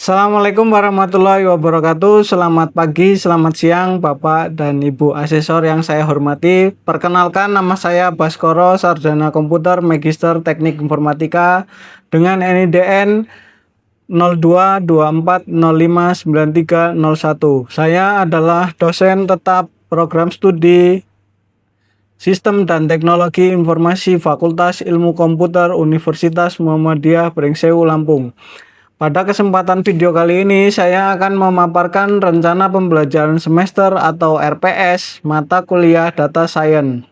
Assalamualaikum warahmatullahi wabarakatuh. Selamat pagi, selamat siang, Bapak dan Ibu asesor yang saya hormati. Perkenalkan, nama saya Baskoro, Sarjana Komputer Magister Teknik Informatika dengan NIDN 0224059301. Saya adalah dosen tetap program studi Sistem dan Teknologi Informasi Fakultas Ilmu Komputer Universitas Muhammadiyah Brengseu, Lampung. Pada kesempatan video kali ini, saya akan memaparkan rencana pembelajaran semester atau RPS mata kuliah Data Science.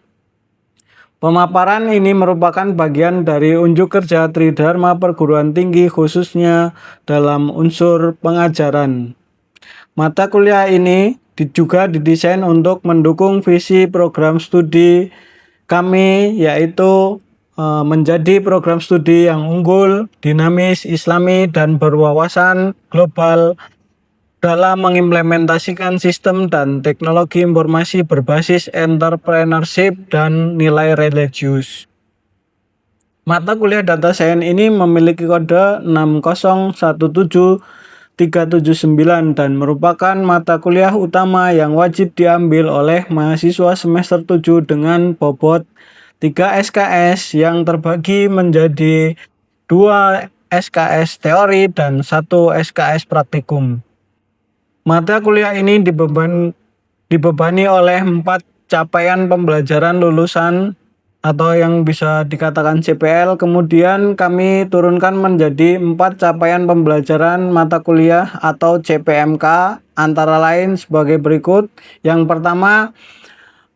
Pemaparan ini merupakan bagian dari unjuk kerja Tridharma Perguruan Tinggi khususnya dalam unsur pengajaran. Mata kuliah ini juga didesain untuk mendukung visi program studi kami, yaitu menjadi program studi yang unggul, dinamis, islami, dan berwawasan global dalam mengimplementasikan sistem dan teknologi informasi berbasis entrepreneurship dan nilai religius. Mata kuliah Data Science ini memiliki kode 6017379 dan merupakan mata kuliah utama yang wajib diambil oleh mahasiswa semester 7 dengan bobot 3 SKS yang terbagi menjadi 2 SKS teori dan 1 SKS praktikum. Mata kuliah ini dibebani oleh 4 capaian pembelajaran lulusan atau yang bisa dikatakan CPL. Kemudian kami turunkan menjadi 4 capaian pembelajaran mata kuliah atau CPMK, antara lain sebagai berikut. Yang pertama,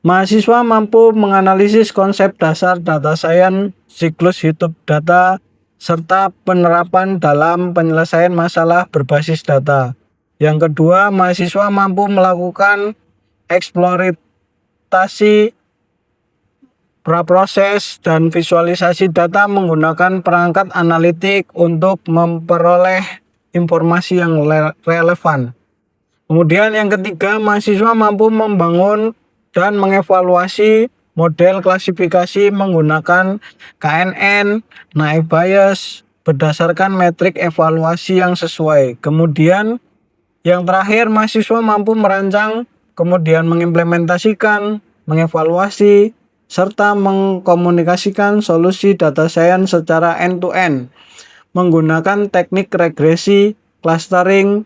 mahasiswa mampu menganalisis konsep dasar data science, siklus hidup data, serta penerapan dalam penyelesaian masalah berbasis data. Yang kedua, mahasiswa mampu melakukan eksploitasi praproses dan visualisasi data menggunakan perangkat analitik untuk memperoleh informasi yang relevan. Kemudian yang ketiga, mahasiswa mampu membangun dan mengevaluasi model klasifikasi menggunakan KNN, naive Bayes berdasarkan metrik evaluasi yang sesuai. Kemudian yang terakhir, mahasiswa mampu merancang, kemudian mengimplementasikan, mengevaluasi, serta mengkomunikasikan solusi data science secara end-to-end menggunakan teknik regresi, clustering,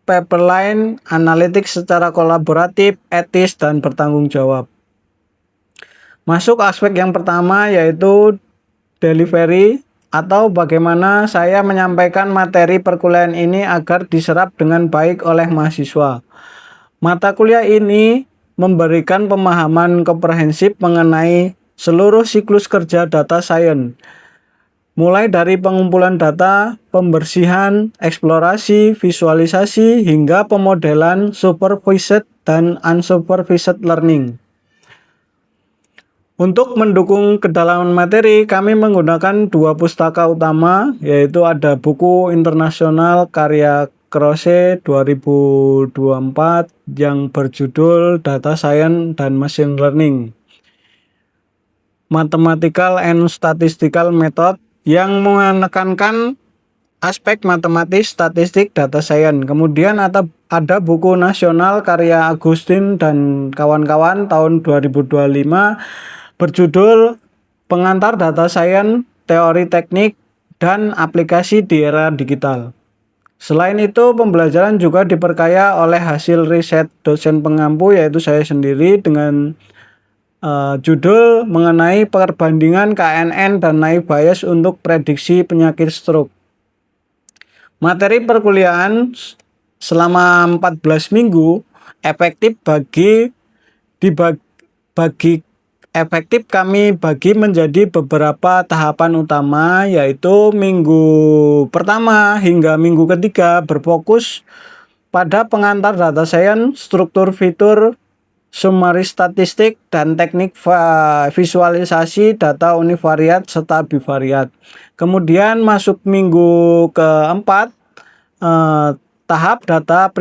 pipeline, analitik secara kolaboratif, etis, dan bertanggung jawab. Masuk aspek yang pertama, yaitu delivery atau bagaimana saya menyampaikan materi perkuliahan ini agar diserap dengan baik oleh mahasiswa. Mata kuliah ini memberikan pemahaman komprehensif mengenai seluruh siklus kerja data science, mulai dari pengumpulan data, pembersihan, eksplorasi, visualisasi, hingga pemodelan supervised dan unsupervised learning. Untuk mendukung kedalaman materi, kami menggunakan 2 pustaka utama, yaitu ada buku internasional karya Croce 2024 yang berjudul Data Science dan Machine Learning, Mathematical and Statistical Method, yang menekankan aspek matematis, statistik, data science. Kemudian ada buku nasional karya Agustin dan kawan-kawan tahun 2025 berjudul Pengantar Data Science, Teori Teknik dan Aplikasi di Era Digital. Selain itu, pembelajaran juga diperkaya oleh hasil riset dosen pengampu, yaitu saya sendiri, dengan judul mengenai perbandingan KNN dan naive Bayes untuk prediksi penyakit stroke. Materi perkuliahan selama 14 minggu efektif kami bagi menjadi beberapa tahapan utama, yaitu minggu pertama hingga minggu ketiga berfokus pada pengantar data science, struktur fitur, summary statistik, dan teknik visualisasi data univariat serta bivariat. Kemudian masuk minggu keempat, tahap data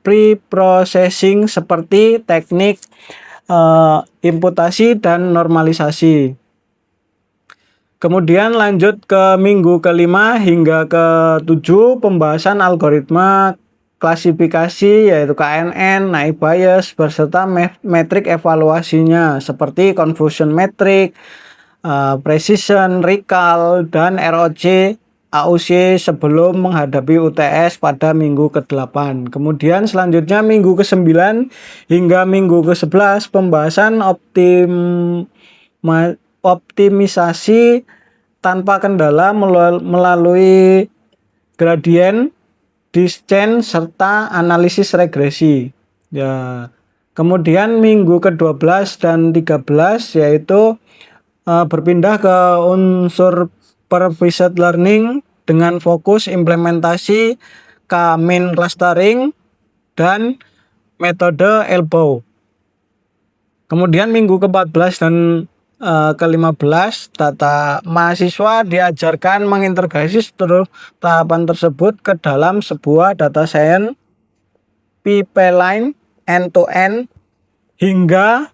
pre-processing seperti teknik imputasi dan normalisasi. Kemudian lanjut ke minggu kelima hingga ke-7 pembahasan algoritma klasifikasi yaitu KNN, naive Bayes beserta metrik evaluasinya seperti confusion metric, precision, recall, dan ROC, AUC sebelum menghadapi UTS pada minggu ke-8. Kemudian selanjutnya minggu ke-9 hingga minggu ke-11 pembahasan optimisasi tanpa kendala melalui gradient descent serta analisis regresi. Ya. Kemudian minggu ke-12 dan 13 yaitu berpindah ke unsur supervised learning dengan fokus implementasi K-mean clustering dan metode ELBOW. Kemudian minggu ke-14 dan ke-15 data mahasiswa diajarkan mengintegrasi seluruh tahapan tersebut ke dalam sebuah data science pipeline end-to-end hingga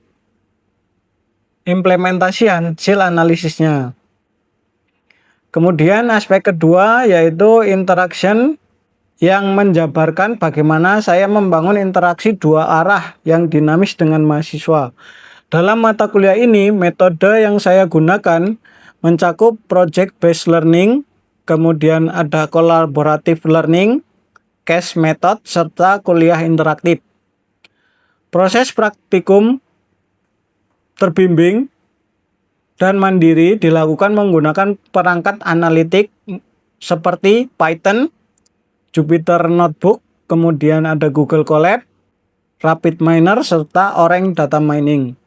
implementasi hasil analisisnya. Kemudian aspek kedua yaitu interaction yang menjabarkan bagaimana saya membangun interaksi dua arah yang dinamis dengan mahasiswa. Dalam mata kuliah ini, metode yang saya gunakan mencakup project-based learning, kemudian ada collaborative learning, case method, serta kuliah interaktif. Proses praktikum terbimbing dan mandiri dilakukan menggunakan perangkat analitik seperti Python, Jupyter Notebook, kemudian ada Google Colab, RapidMiner, serta Orange Data Mining.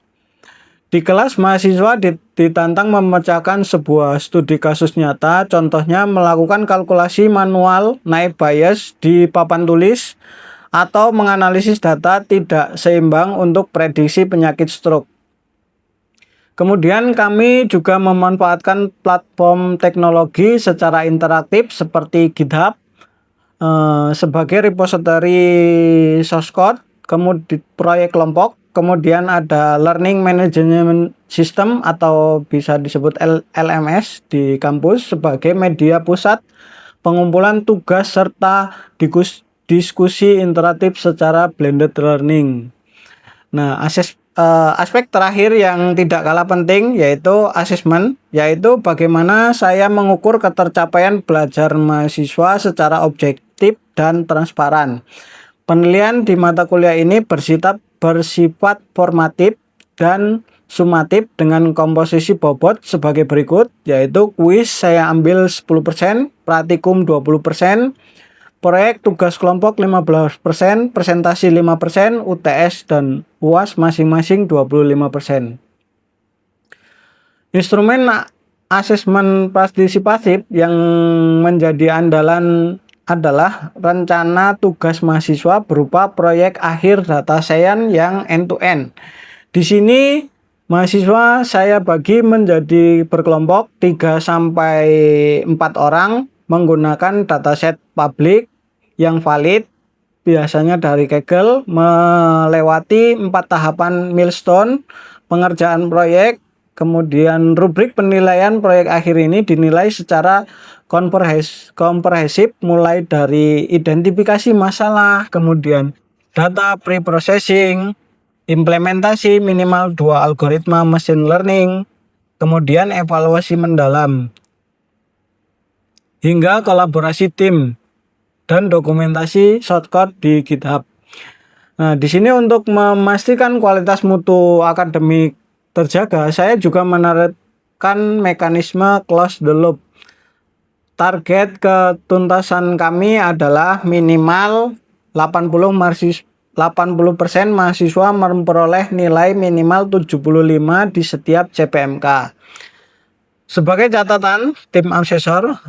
Di kelas, mahasiswa ditantang memecahkan sebuah studi kasus nyata, contohnya melakukan kalkulasi manual naive Bayes di papan tulis atau menganalisis data tidak seimbang untuk prediksi penyakit stroke. Kemudian kami juga memanfaatkan platform teknologi secara interaktif seperti GitHub sebagai repository source code, kemudian proyek kelompok, kemudian ada Learning Management System atau bisa disebut LMS di kampus sebagai media pusat pengumpulan tugas serta diskusi interaktif secara blended learning. Nah, aspek terakhir yang tidak kalah penting yaitu asesmen, yaitu bagaimana saya mengukur ketercapaian belajar mahasiswa secara objektif dan transparan. Penilaian di mata kuliah ini bersifat formatif dan sumatif dengan komposisi bobot sebagai berikut, yaitu kuis saya ambil 10%, praktikum 20%, proyek tugas kelompok 15%, presentasi 5%, UTS dan UAS masing-masing 25%. Instrumen asesmen partisipatif yang menjadi andalan adalah rencana tugas mahasiswa berupa proyek akhir data science yang end-to-end. Di sini mahasiswa saya bagi menjadi berkelompok 3-4 orang menggunakan dataset publik yang valid, biasanya dari Kaggle, melewati 4 tahapan milestone pengerjaan proyek. Kemudian rubrik penilaian proyek akhir ini dinilai secara komprehensif mulai dari identifikasi masalah, kemudian data pre-processing, implementasi minimal 2 algoritma machine learning, kemudian evaluasi mendalam, hingga kolaborasi tim dan dokumentasi shortcode di GitHub. Nah, di sini untuk memastikan kualitas mutu akademik terjaga, saya juga menerapkan mekanisme close the loop. Target ketuntasan kami adalah minimal 80% mahasiswa memperoleh nilai minimal 75 di setiap CPMK. Sebagai catatan, tim asesor,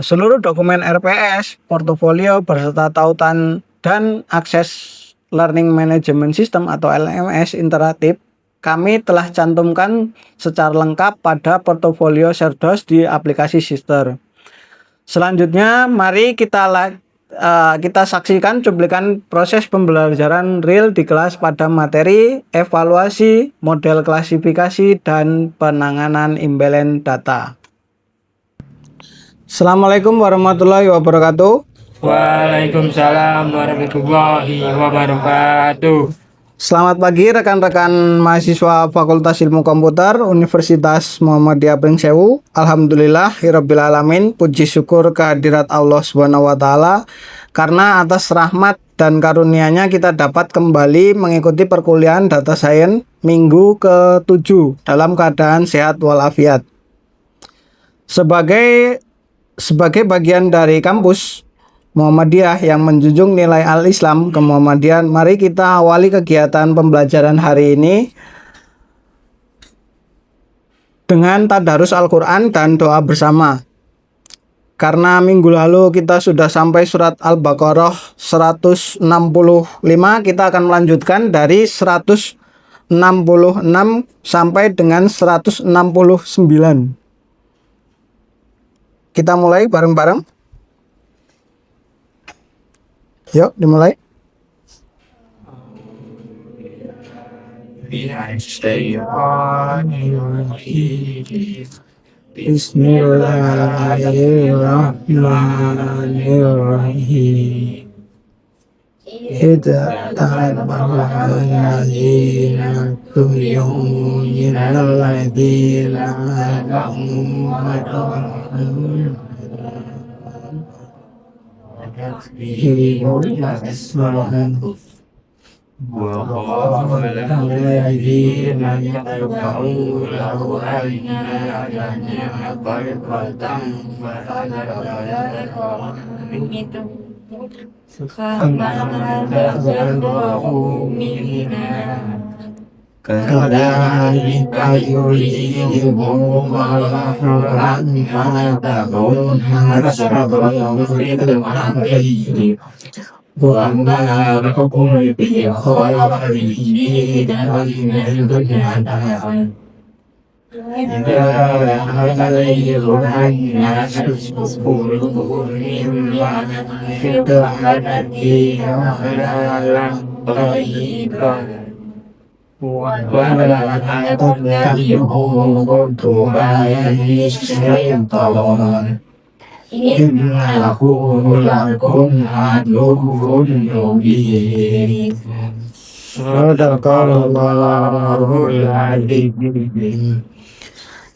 seluruh dokumen RPS, portofolio beserta tautan dan akses Learning Management System atau LMS interaktif kami telah cantumkan secara lengkap pada portofolio Sherdos di aplikasi Sister. Selanjutnya, mari kita saksikan cuplikan proses pembelajaran real di kelas pada materi evaluasi, model klasifikasi, dan penanganan imbalance data. Assalamualaikum warahmatullahi wabarakatuh. Waalaikumsalam warahmatullahi wabarakatuh. Selamat pagi rekan-rekan mahasiswa Fakultas Ilmu Komputer Universitas Muhammadiyah Pringsewu. Alhamdulillahirabbil alamin. Puji syukur kehadirat Allah Subhanahu wa taala karena atas rahmat dan karunia-Nya kita dapat kembali mengikuti perkuliahan Data Science minggu ke-7 dalam keadaan sehat walafiat. Sebagai bagian dari kampus Muhammadiyah yang menjunjung nilai al-Islam kemuhammadian, mari kita awali kegiatan pembelajaran hari ini dengan tadarus Al-Quran dan doa bersama. Karena minggu lalu kita sudah sampai surat Al-Baqarah 165, kita akan melanjutkan dari 166 sampai dengan 169. Kita mulai bareng-bareng. Yuk, dimulai. Bismillahirrahmanirrahim. Idza ta'alladzina tu'minuna alladzina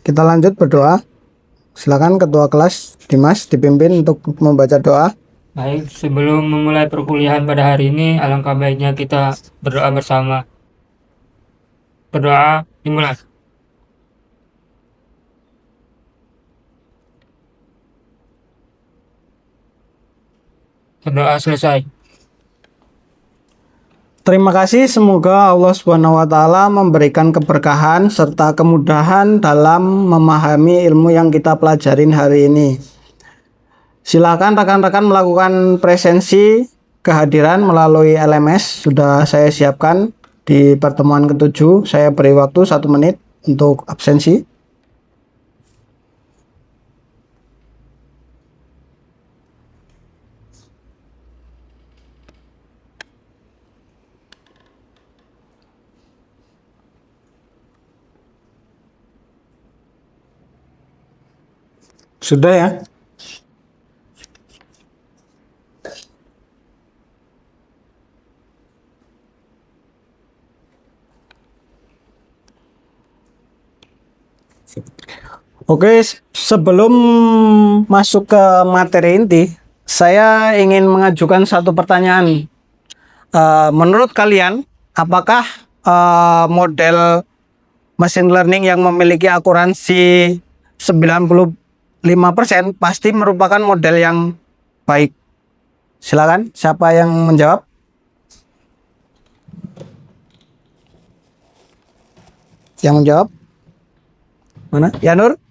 Kita lanjut berdoa. Silakan Ketua Kelas Dimas dipimpin untuk membaca doa. Baik, sebelum memulai perkuliahan pada hari ini, alangkah baiknya kita berdoa bersama. Berdoa dimulai. Berdoa selesai. Terima kasih, semoga Allah Subhanahu wa taala memberikan keberkahan serta kemudahan dalam memahami ilmu yang kita pelajarin hari ini. Silakan rekan-rekan melakukan presensi kehadiran melalui LMS, sudah saya siapkan di pertemuan ke-7. Saya beri waktu 1 menit untuk absensi. Sudah ya? Oke, sebelum masuk ke materi inti, saya ingin mengajukan satu pertanyaan. Menurut kalian, apakah model machine learning yang memiliki akuransi 95% pasti merupakan model yang baik? Silakan, siapa yang menjawab? Yang menjawab? Mana? Ya, Nur?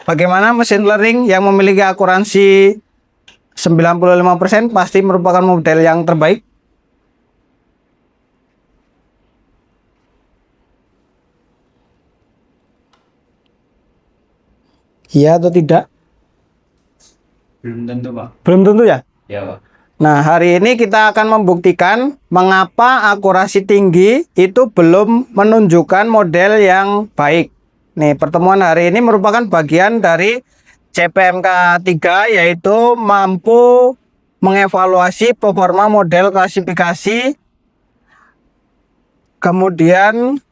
Bagaimana machine learning yang memiliki akuransi 95% pasti merupakan model yang terbaik? Iya atau tidak? Belum tentu, Pak. Belum tentu ya? Ya, Pak. Nah, hari ini kita akan membuktikan mengapa akurasi tinggi itu belum menunjukkan model yang baik. Nih, pertemuan hari ini merupakan bagian dari CPMK 3 yaitu mampu mengevaluasi performa model klasifikasi. Kemudian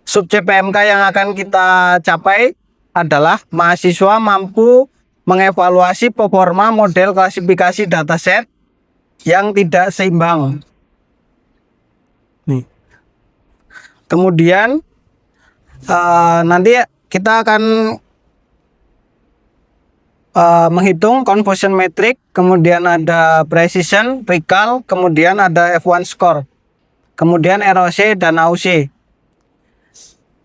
sub CPMK yang akan kita capai adalah mahasiswa mampu mengevaluasi performa model klasifikasi dataset yang tidak seimbang. Nih. Kemudian nanti kita akan menghitung confusion metric, kemudian ada precision, recall, kemudian ada F1 score, kemudian ROC dan AUC.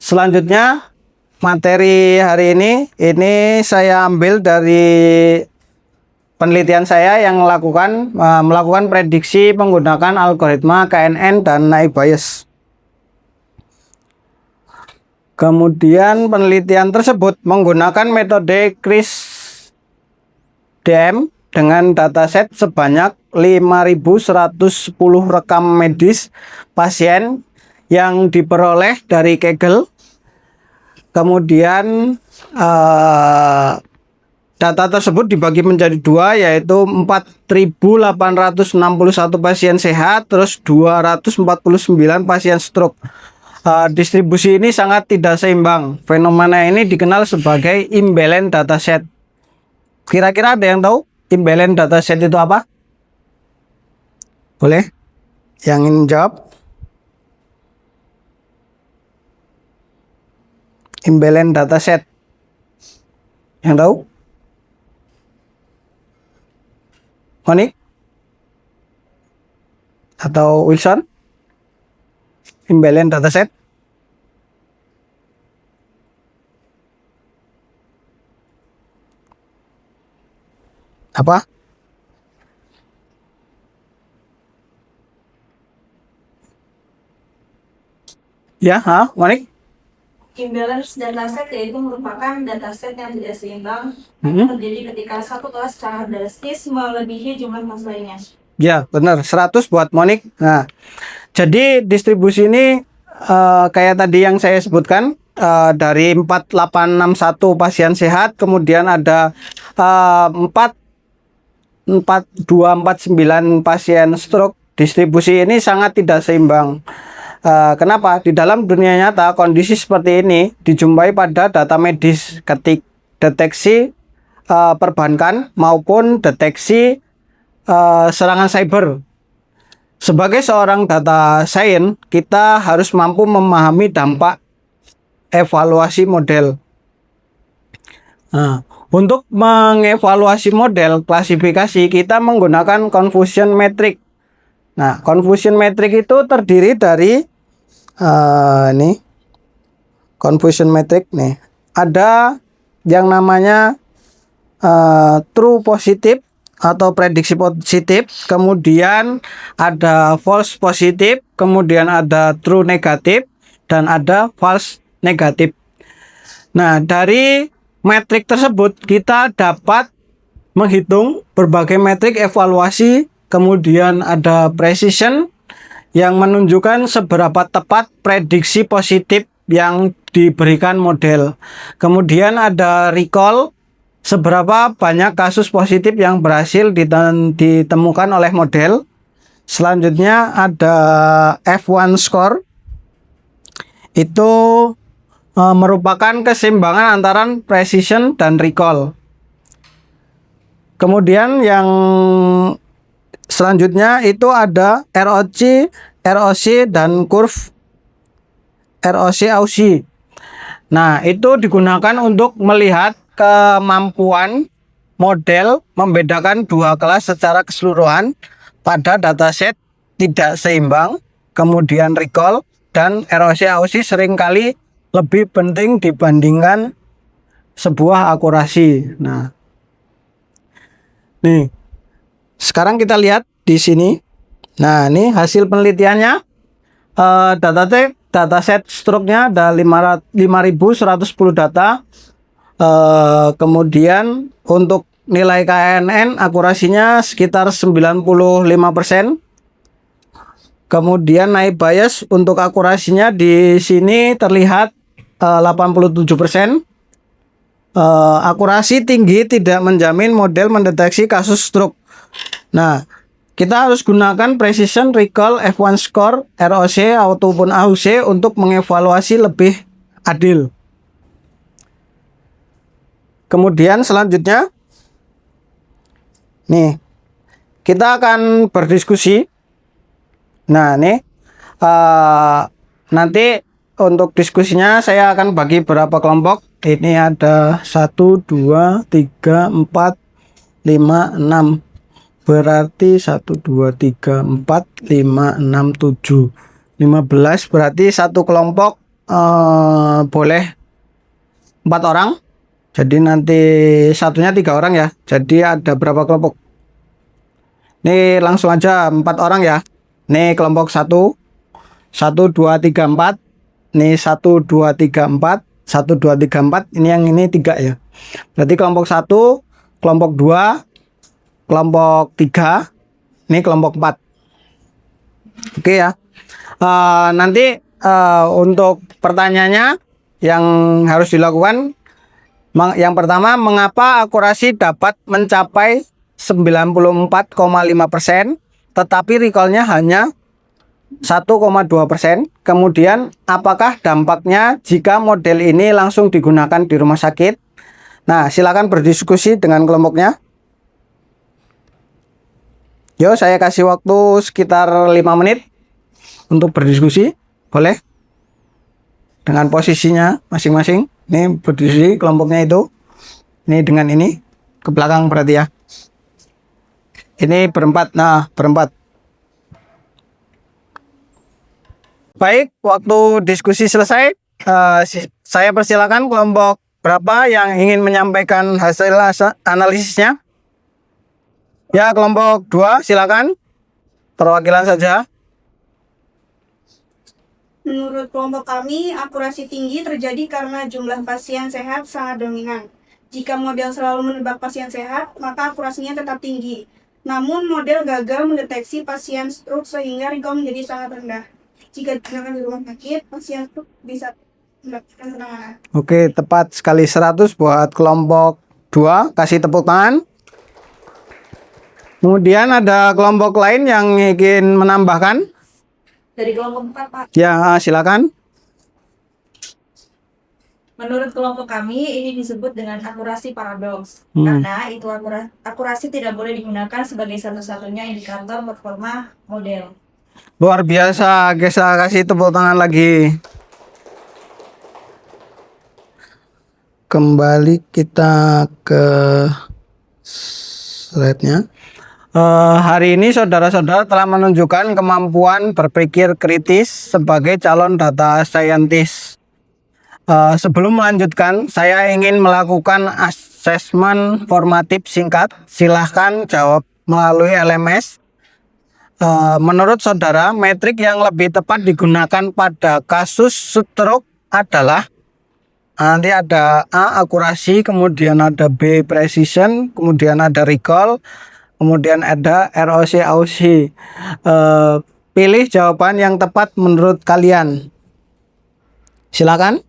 Selanjutnya materi hari ini saya ambil dari penelitian saya yang melakukan prediksi menggunakan algoritma KNN dan naive Bayes. Kemudian penelitian tersebut menggunakan metode CRISP-DM dengan dataset sebanyak 5.110 rekam medis pasien yang diperoleh dari Kaggle. Kemudian data tersebut dibagi menjadi dua, yaitu 4.861 pasien sehat, terus 249 pasien stroke. Distribusi ini sangat tidak seimbang. Fenomena ini dikenal sebagai imbalance dataset. Kira-kira ada yang tahu imbalance dataset itu apa? Boleh? Yang ingin jawab? Imbalance dataset. Yang tahu? Monik? Atau Wilson? Imbalance dataset? Apa? Ya, Monik? Imbalance dataset yaitu merupakan dataset yang tidak seimbang terjadi ketika satu kelas secara drastis melebihi jumlah kelas lainnya. Ya, benar. 100 buat Monik. Nah, jadi distribusi ini kayak tadi yang saya sebutkan, dari 4.861 pasien sehat, kemudian ada 4.249 pasien stroke. Distribusi ini sangat tidak seimbang. Kenapa? Di dalam dunia nyata kondisi seperti ini dijumpai pada data medis ketik deteksi perbankan maupun deteksi serangan cyber. Sebagai seorang data science, kita harus mampu memahami dampak evaluasi model. Nah, untuk mengevaluasi model klasifikasi kita menggunakan confusion metric. Nah, confusion metric itu terdiri dari ini confusion metric nih. Ada yang namanya true positif atau prediksi positif, kemudian ada false positif, kemudian ada true negatif, dan ada false negatif. Nah, dari metrik tersebut kita dapat menghitung berbagai metrik evaluasi, kemudian ada precision yang menunjukkan seberapa tepat prediksi positif yang diberikan model. Kemudian ada recall, seberapa banyak kasus positif yang berhasil ditemukan oleh model. Selanjutnya ada F1 score. Itu merupakan keseimbangan antara precision dan recall. Kemudian yang selanjutnya itu ada ROC dan curve ROC-AUC. Nah, itu digunakan untuk melihat kemampuan model membedakan dua kelas secara keseluruhan pada dataset tidak seimbang, kemudian recall, dan ROC-AUC seringkali lebih penting dibandingkan sebuah akurasi. Nah, nih, sekarang kita lihat di sini. Nah, ini hasil penelitiannya. Dataset stroke-nya ada 5.110 data. Kemudian untuk nilai KNN akurasinya sekitar 95%. Kemudian naive Bayes untuk akurasinya di sini terlihat 87%. Akurasi tinggi tidak menjamin model mendeteksi kasus stroke. Nah, kita harus gunakan precision, recall, F1 score, ROC ataupun AUC untuk mengevaluasi lebih adil. Kemudian selanjutnya, nih kita akan berdiskusi. Nah, nih nanti untuk diskusinya saya akan bagi beberapa kelompok. Ini ada 1, 2, 3, 4, 5, 6. Berarti 1, 2, 3, 4, 5, 6, 7, 15. Berarti satu kelompok boleh 4 orang. Jadi nanti satunya 3 orang ya. Jadi ada berapa kelompok? Nih langsung aja 4 orang ya. Nih kelompok 1, 1, 2, 3, 4. Nih 1, 2, 3, 4. 1, 2, 3, 4. Ini yang ini 3 ya. Berarti kelompok 1, kelompok 2, kelompok 3, ini kelompok 4. Oke ya. Nanti untuk pertanyaannya yang harus dilakukan, yang pertama, mengapa akurasi dapat mencapai 94,5%, tetapi recall-nya hanya 1,2%. Kemudian apakah dampaknya jika model ini langsung digunakan di rumah sakit? Nah, silakan berdiskusi dengan kelompoknya. Yo, saya kasih waktu sekitar 5 menit untuk berdiskusi. Boleh? Dengan posisinya masing-masing. Ini berdiskusi kelompoknya itu. Ini dengan ini. Ke belakang berarti ya. Ini berempat. Nah, berempat. Baik, waktu diskusi selesai. Saya persilakan kelompok berapa yang ingin menyampaikan hasil analisisnya. Ya, kelompok 2 silakan. Perwakilan saja. Menurut kelompok kami, akurasi tinggi terjadi karena jumlah pasien sehat sangat dominan. Jika model selalu menebak pasien sehat, maka akurasinya tetap tinggi. Namun, model gagal mendeteksi pasien stroke sehingga recall menjadi sangat rendah. Jika digunakan di rumah sakit, pasien stroke bisa mendapatkan penanganan. Oke, tepat sekali 100 buat kelompok 2. Kasih tepuk tangan. Kemudian ada kelompok lain yang ingin menambahkan. Dari kelompok 4, Pak. Ya, silakan. Menurut kelompok kami, ini disebut dengan akurasi paradoks. Karena itu akurasi tidak boleh digunakan sebagai satu-satunya indikator performa model. Luar biasa, guys. Kasih tepuk tangan lagi. Kembali kita ke slide-nya. Hari ini saudara-saudara telah menunjukkan kemampuan berpikir kritis sebagai calon data scientist. Sebelum melanjutkan, saya ingin melakukan asesmen formatif singkat. Silahkan jawab melalui LMS. Menurut saudara, metrik yang lebih tepat digunakan pada kasus stroke adalah, nanti ada A, akurasi, kemudian ada B, precision, kemudian ada recall, kemudian ada ROC, AUC. Pilih jawaban yang tepat menurut kalian. Silakan.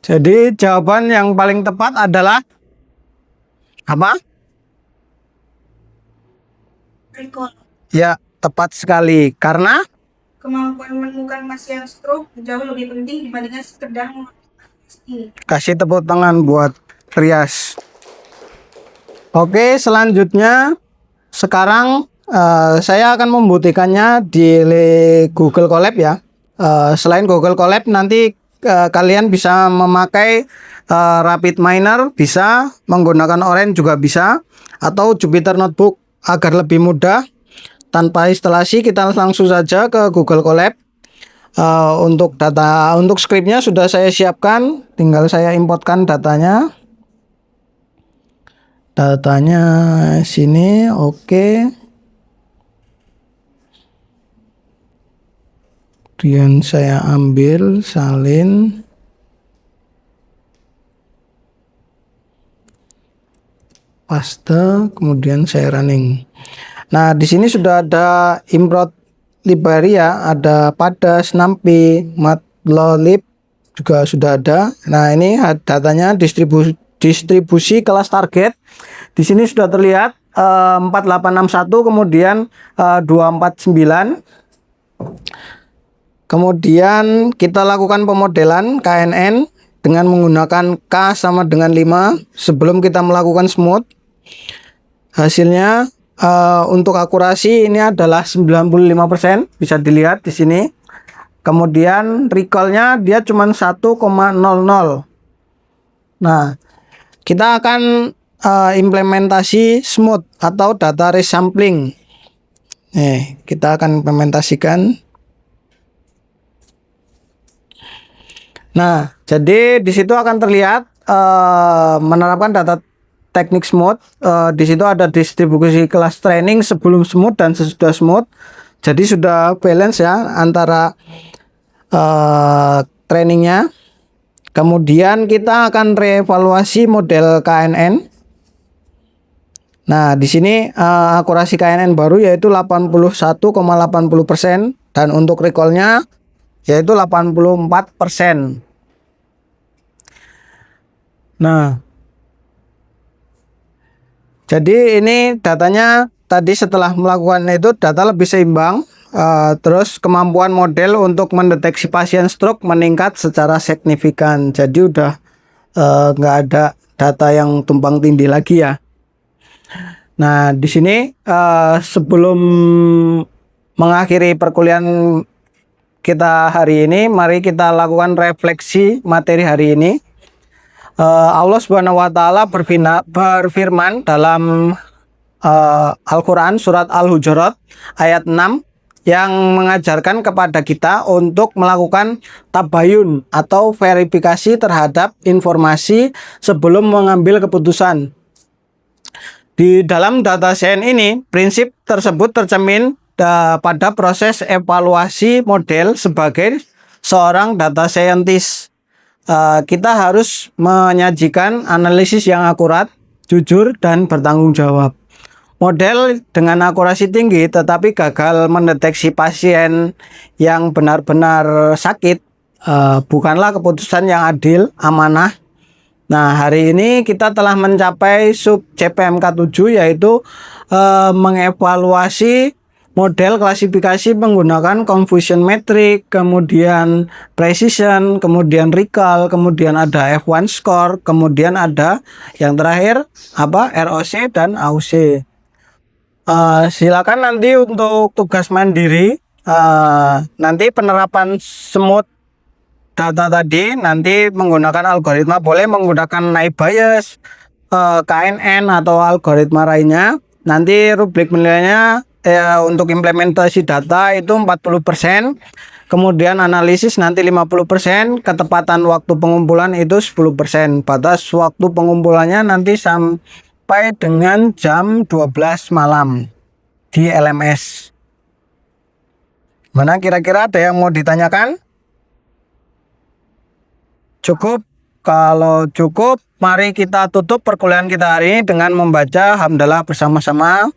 Jadi jawaban yang paling tepat adalah apa? Recall. Ya, tepat sekali. Karena Kemampuan menemukan pasien stroke jauh lebih penting dibandingkan sekedar ini. kasih tepuk tangan buat Trias. Oke, selanjutnya sekarang saya akan membuktikannya di Google Colab ya. Selain Google Colab, nanti kalian bisa memakai RapidMiner, bisa menggunakan Orange juga bisa, atau Jupyter Notebook agar lebih mudah. Tanpa instalasi, kita langsung saja ke Google Colab. Untuk skripnya sudah saya siapkan, tinggal saya importkan datanya. Datanya sini, oke. Kemudian saya ambil, salin. Paste, kemudian saya running. Nah, di sini sudah ada import library ya, ada Padas, NumPy, Matplotlib juga sudah ada. Nah, ini datanya distribusi kelas target. Di sini sudah terlihat 4861, kemudian 249. Kemudian kita lakukan pemodelan KNN dengan menggunakan K sama dengan 5 sebelum kita melakukan smooth. Hasilnya untuk akurasi ini adalah 95%, bisa dilihat di sini. Kemudian recall-nya dia cuma 1,00. Nah, kita akan implementasi smooth atau data resampling. Kita akan implementasikan. Nah, jadi di situ akan terlihat menerapkan data teknik smooth. Di situ ada distribusi kelas training sebelum smooth dan sesudah smooth. Jadi sudah balance ya antara trainingnya. Kemudian kita akan reevaluasi model KNN. Nah, di sini akurasi KNN baru yaitu 81,80% dan untuk recall-nya yaitu 84%. Nah, jadi ini datanya tadi setelah melakukan itu data lebih seimbang. Terus kemampuan model untuk mendeteksi pasien stroke meningkat secara signifikan. Jadi udah nggak ada data yang tumpang tindih lagi ya. Nah, di sini sebelum mengakhiri perkuliahan kita hari ini, mari kita lakukan refleksi materi hari ini. Allah Subhanahu wa taala berfirman dalam Al-Qur'an surat Al-Hujurat ayat 6 yang mengajarkan kepada kita untuk melakukan tabayun atau verifikasi terhadap informasi sebelum mengambil keputusan. Di dalam data science ini, prinsip tersebut tercermin pada proses evaluasi model sebagai seorang data scientist. Kita harus menyajikan analisis yang akurat, jujur, dan bertanggung jawab. Model dengan akurasi tinggi tetapi gagal mendeteksi pasien yang benar-benar sakit bukanlah keputusan yang adil, amanah. Nah, hari ini kita telah mencapai sub CPMK 7 yaitu mengevaluasi model klasifikasi menggunakan confusion metric, kemudian precision, kemudian recall, kemudian ada F1 score, kemudian ada yang terakhir ROC dan AUC. Silakan nanti untuk tugas mandiri, nanti penerapan smooth data tadi nanti menggunakan algoritma, boleh menggunakan naive Bayes, KNN atau algoritma lainnya. Nanti rubrik penilaiannya untuk implementasi data itu 40%, kemudian analisis nanti 50%, ketepatan waktu pengumpulan itu 10%. Batas waktu pengumpulannya nanti sampai dengan jam 12 malam di LMS. Mana kira-kira ada yang mau ditanyakan? Cukup? Kalau cukup, mari kita tutup perkuliahan kita hari ini dengan membaca hamdalah bersama-sama.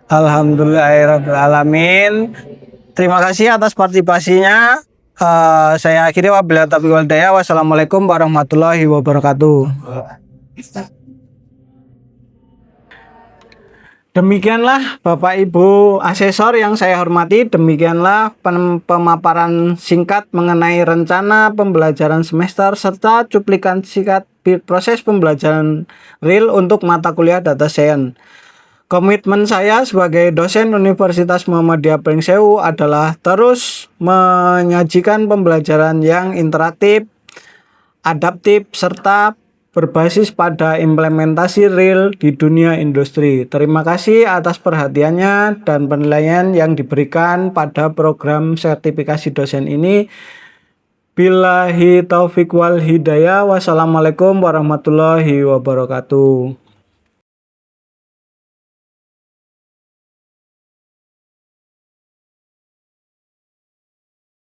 Alhamdulillahirrahmanirrahim. Terima kasih atas partisipasinya. Saya akhiri wabillahi taufiq wal hidayah. Wassalamualaikum warahmatullahi wabarakatuh. Demikianlah Bapak Ibu asesor yang saya hormati, demikianlah pemaparan singkat mengenai rencana pembelajaran semester serta cuplikan singkat proses pembelajaran real untuk mata kuliah data science. Komitmen saya sebagai dosen Universitas Muhammadiyah Pringsewu adalah terus menyajikan pembelajaran yang interaktif, adaptif, serta berbasis pada implementasi real di dunia industri. Terima kasih atas perhatiannya dan penilaian yang diberikan pada program sertifikasi dosen ini. Billahi taufiq wal hidayah. Wassalamualaikum warahmatullahi wabarakatuh.